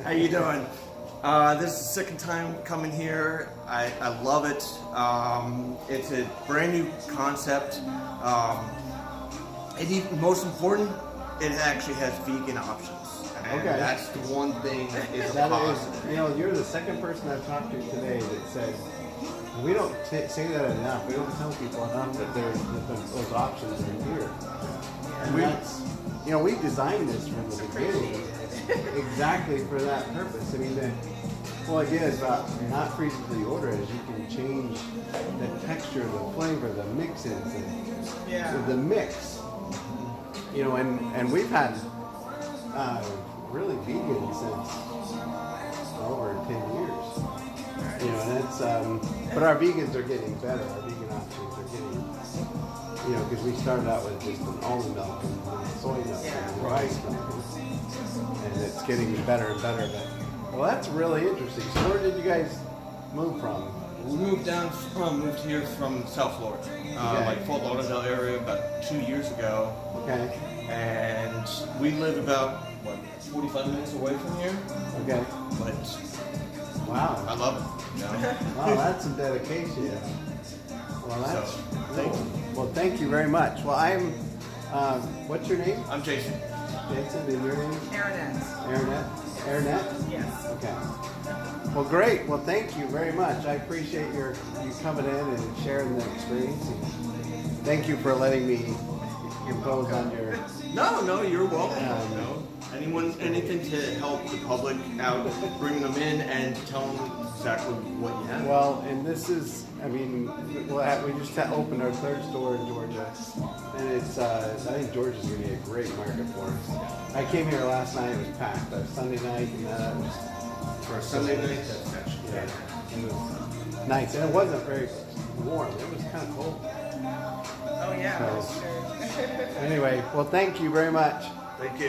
How you doing? This is the second time coming here. I love it. It's a brand new concept. And even most important, it actually has vegan options. And Okay. that's the one thing that is That positive. is, you're the second person I've talked to today that said, we don't say that enough. We don't tell people enough that those options are here. And that's, we designed this from the beginning exactly for that purpose. I mean, the whole idea is about not freezing to the order is you can change the texture, the flavor, the mixes, the mix. And we've had really vegan since over 10 years. And it's but our vegans are getting better. Our vegan options are getting, because we started out with just an almond milk and soy milk and rice milk, and it's getting better and better. Well, that's really interesting. So where did you guys move from? We moved here from South Florida, like Fort Lauderdale area, about 2 years ago. Okay. And we live about 45 minutes away from here. Okay. But wow, I love it. Wow, that's some dedication. Well, that's thank cool. you. Well, thank you very much. Well, I'm. What's your name? I'm Jason. Jason, and your name? Aaronette. Aaronette? Yes. Okay. Well, great. Well, thank you very much. I appreciate you coming in and sharing the experience. And thank you for letting me impose on your. No, you're welcome. Anything to help the public out, bring them in and tell them exactly what you have. Well, and this is, we just opened our third store in Georgia, and it's, I think Georgia's going to be a great market for us. I came here last night, it was packed. Sunday night, and that was... For a Sunday night, that's actually it was nice, and it wasn't very warm. It was kind of cold. Oh yeah, So, that's true. anyway, well, thank you very much. Thank you.